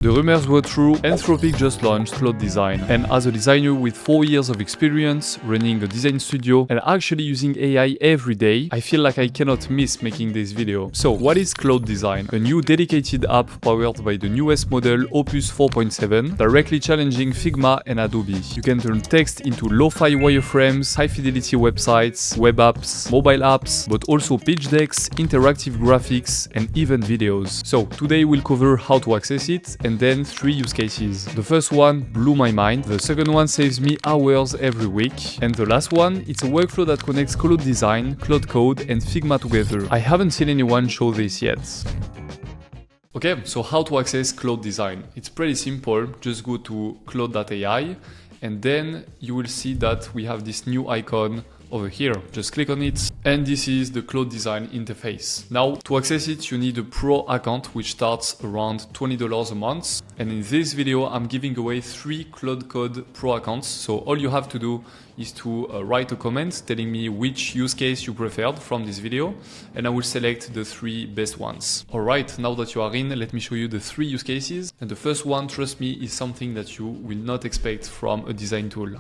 The rumors were true, Anthropic just launched Claude Design, and as a designer with 4 years of experience running a design studio and actually using AI every day, I feel like I cannot miss making this video. So what is Claude Design? A new dedicated app powered by the newest model Opus 4.7, directly challenging Figma and Adobe. You can turn text into lo-fi wireframes, high-fidelity websites, web apps, mobile apps, but also pitch decks, interactive graphics, and even videos. So today we'll cover how to access it, and then 3 use cases. The first one blew my mind, the second one saves me hours every week, and the last one, it's a workflow that connects Claude Design, Claude Code, and Figma together. I haven't seen anyone show this yet. Okay, so how to access Claude Design? It's pretty simple, just go to claude.ai, and then you will see that we have this new icon over here. Just click on it, and this is the Claude Design interface. Now, to access it, you need a pro account, which starts around $20 a month. And in this video, I'm giving away 3 Claude Code pro accounts. So all you have to do is to write a comment telling me which use case you preferred from this video, and I will select the 3 best ones. All right, now that you are in, let me show you the 3 use cases. And the first one, trust me, is something that you will not expect from a design tool.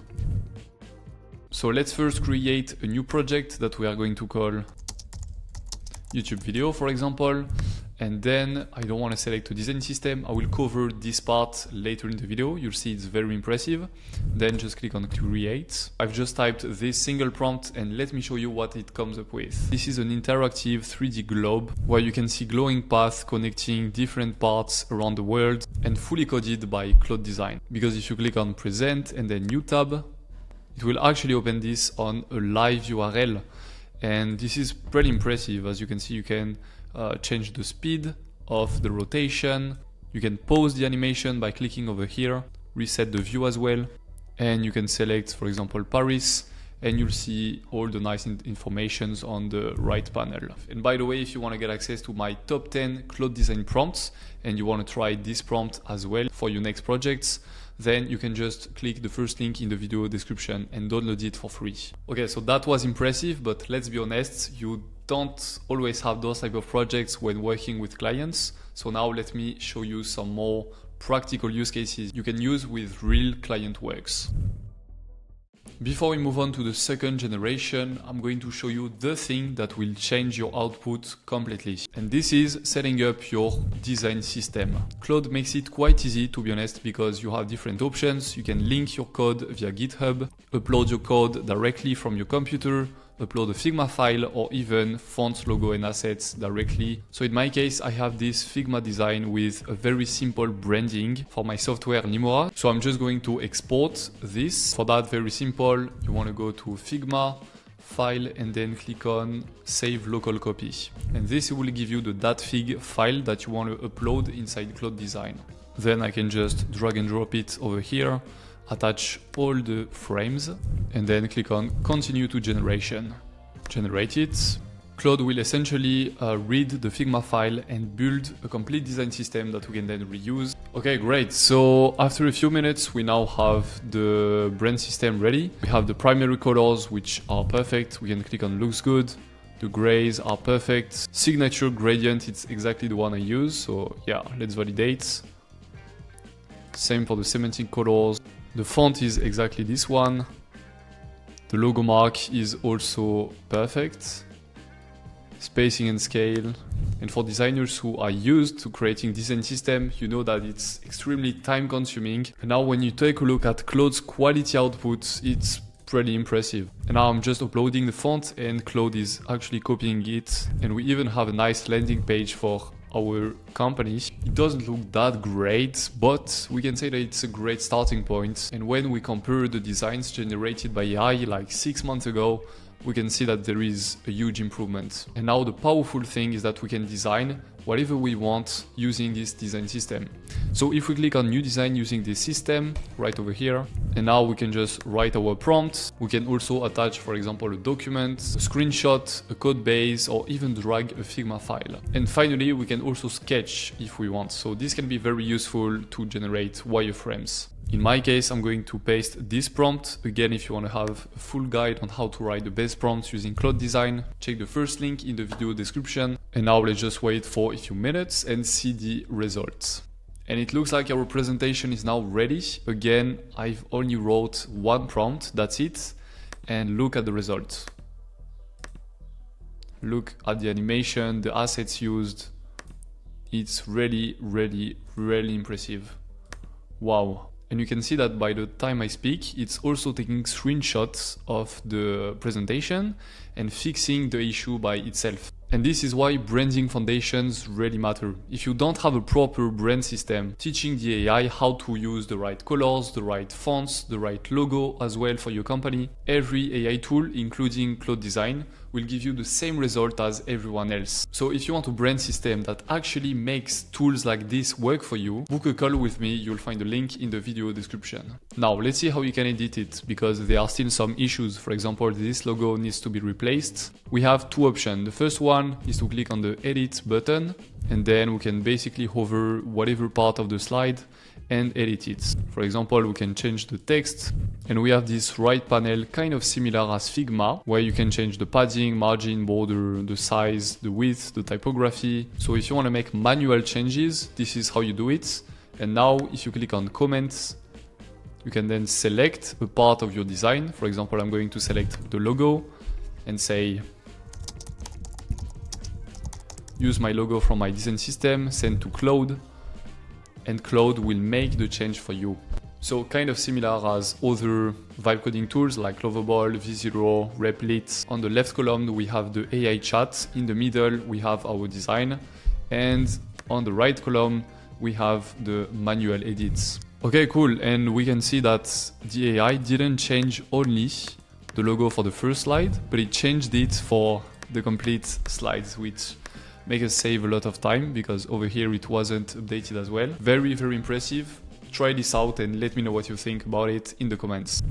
So let's first create a new project that we are going to call YouTube video, for example. And then I don't want to select a design system. I will cover this part later in the video. You'll see it's very impressive. Then just click on create. I've just typed this single prompt and let me show you what it comes up with. This is an interactive 3D globe where you can see glowing paths connecting different parts around the world and fully coded by Claude Design. Because if you click on present and then new tab, it will actually open this on a live URL, and this is pretty impressive. As you can see, you can change the speed of the rotation, you can pause the animation by clicking over here, reset the view as well, and you can select, for example, Paris, and you'll see all the nice informations on the right panel. And by the way, if you want to get access to my top 10 Claude Design prompts and you want to try this prompt as well for your next projects, then you can just click the first link in the video description and download it for free. Okay, so that was impressive, but let's be honest, you don't always have those type of projects when working with clients. So now let me show you some more practical use cases you can use with real client works. Before we move on to the second generation, I'm going to show you the thing that will change your output completely. And this is setting up your design system. Claude makes it quite easy, to be honest, because you have different options. You can link your code via GitHub, upload your code directly from your computer, upload a Figma file, or even font, logo, and assets directly. So in my case, I have this Figma design with a very simple branding for my software Limora. So I'm just going to export this. For that, very simple, you want to go to Figma, File, and then click on Save Local Copy. And this will give you the .fig file that you want to upload inside Claude Design. Then I can just drag and drop it over here, attach all the frames, and then click on continue to generation. Generate it. Claude will essentially read the Figma file and build a complete design system that we can then reuse. Okay, great. So after a few minutes, we now have the brand system ready. We have the primary colors, which are perfect. We can click on looks good. The grays are perfect. Signature gradient, it's exactly the one I use. So yeah, let's validate. Same for the semantic colors. The font is exactly this one. The logo mark is also perfect. Spacing and scale. And for designers who are used to creating design system, you know that it's extremely time consuming. And now when you take a look at Claude's quality output, it's pretty impressive. And now I'm just uploading the font and Claude is actually copying it. And we even have a nice landing page for our company. It doesn't look that great, but we can say that it's a great starting point. And when we compare the designs generated by AI like 6 months ago, we can see that there is a huge improvement. And now the powerful thing is that we can design whatever we want using this design system. So if we click on new design using this system right over here, and now we can just write our prompt. We can also attach, for example, a document, a screenshot, a code base, or even drag a Figma file. And finally, we can also sketch if we want. So this can be very useful to generate wireframes. In my case, I'm going to paste this prompt. Again, if you want to have a full guide on how to write the best prompts using Claude Design, check the first link in the video description. And now let's just wait for a few minutes and see the results. And it looks like our presentation is now ready. Again, I've only wrote one prompt, that's it. And look at the results. Look at the animation, the assets used. It's really, really, really impressive. Wow. And you can see that by the time I speak, it's also taking screenshots of the presentation and fixing the issue by itself. And this is why branding foundations really matter. If you don't have a proper brand system, teaching the AI how to use the right colors, the right fonts, the right logo as well for your company, every AI tool, including Claude Design, will give you the same result as everyone else. So if you want a brand system that actually makes tools like this work for you, book a call with me, you'll find the link in the video description. Now let's see how you can edit it, because there are still some issues. For example, this logo needs to be replaced. We have two options. The first one is to click on the edit button, and then we can basically hover whatever part of the slide and edit it. For example, we can change the text, and we have this right panel kind of similar as Figma, where you can change the padding, margin, border, the size, the width, the typography. So if you want to make manual changes, this is how you do it. And now if you click on comments, you can then select a part of your design. For example, I'm going to select the logo and say, use my logo from my design system, send to Claude, and Claude will make the change for you. So kind of similar as other vibe coding tools like Lovable, V0, Replit. On the left column, we have the AI chat. In the middle, we have our design. And on the right column, we have the manual edits. Okay, cool. And we can see that the AI didn't change only the logo for the first slide, but it changed it for the complete slides, which make us save a lot of time because over here it wasn't updated as well. Very, very impressive. Try this out and let me know what you think about it in the comments.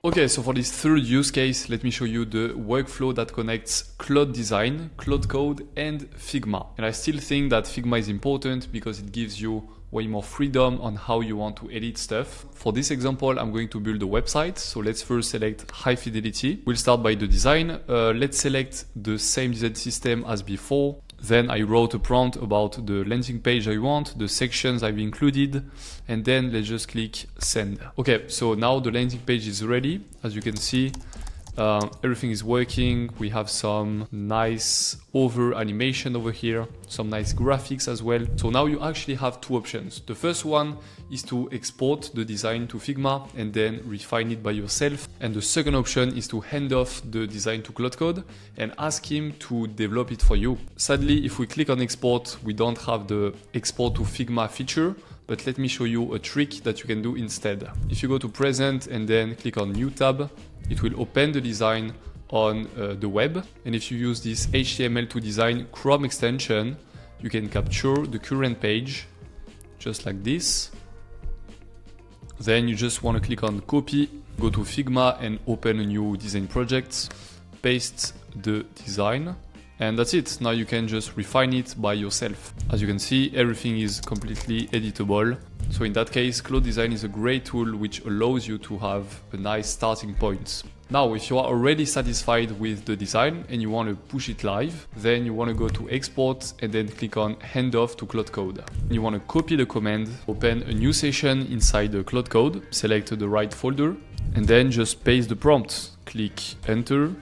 Okay, so for this third use case, let me show you the workflow that connects Claude Design, Claude Code, and Figma. And I still think that Figma is important because it gives you way more freedom on how you want to edit stuff. For this example, I'm going to build a website. So let's first select high fidelity. We'll start by the design. Let's select the same design system as before. Then I wrote a prompt about the landing page I want, the sections I've included, and then let's just click send. Okay, so now the landing page is ready. As you can see, everything is working. We have some nice over animation over here, some nice graphics as well. So now you actually have two options. The first one is to export the design to Figma and then refine it by yourself. And the second option is to hand off the design to Claude Code and ask him to develop it for you. Sadly, if we click on export, we don't have the export to Figma feature. But let me show you a trick that you can do instead. If you go to present and then click on new tab, it will open the design on the web. And if you use this HTML2 design Chrome extension, you can capture the current page just like this. Then you just want to click on copy, go to Figma and open a new design project, paste the design. And that's it. Now you can just refine it by yourself. As you can see, everything is completely editable. So in that case, Claude Design is a great tool which allows you to have a nice starting point. Now, if you are already satisfied with the design and you want to push it live, then you want to go to export and then click on hand off to Claude Code. You want to copy the command, open a new session inside the Claude Code, select the right folder, and then just paste the prompt. Click enter.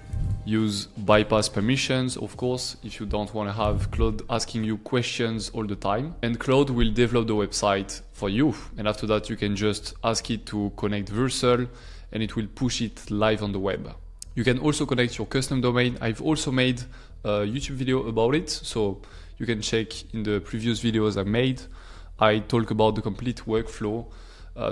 Use bypass permissions, of course, if you don't want to have Claude asking you questions all the time. And Claude will develop the website for you. And after that, you can just ask it to connect Versal and it will push it live on the web. You can also connect your custom domain. I've also made a YouTube video about it, so you can check in the previous videos I made. I talk about the complete workflow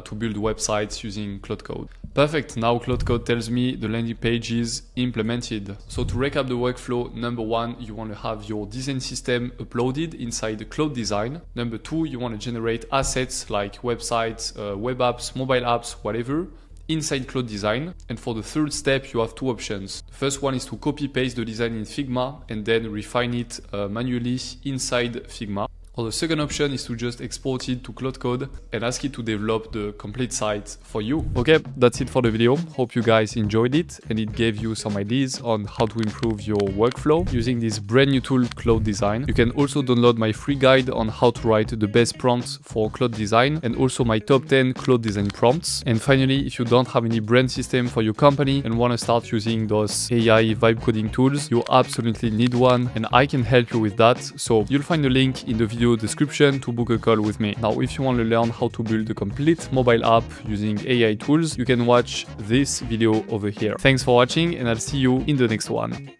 to build websites using Claude Code. Perfect, now Claude Code tells me the landing page is implemented. So to recap the workflow, number one, you want to have your design system uploaded inside the Claude Design. Number two, you want to generate assets like websites, web apps, mobile apps, whatever, inside Claude Design. And for the third step, you have two options. The first one is to copy paste the design in Figma and then refine it manually inside Figma. Or the second option is to just export it to Claude Code and ask it to develop the complete site for you. Okay, that's it for the video. Hope you guys enjoyed it and it gave you some ideas on how to improve your workflow using this brand new tool, Claude Design. You can also download my free guide on how to write the best prompts for Claude Design and also my top 10 Claude Design prompts. And finally, if you don't have any brand system for your company and want to start using those AI vibe coding tools, you absolutely need one and I can help you with that. So you'll find a link in the video description to book a call with me. Now, if you want to learn how to build a complete mobile app using AI tools, you can watch this video over here. Thanks for watching and I'll see you in the next one.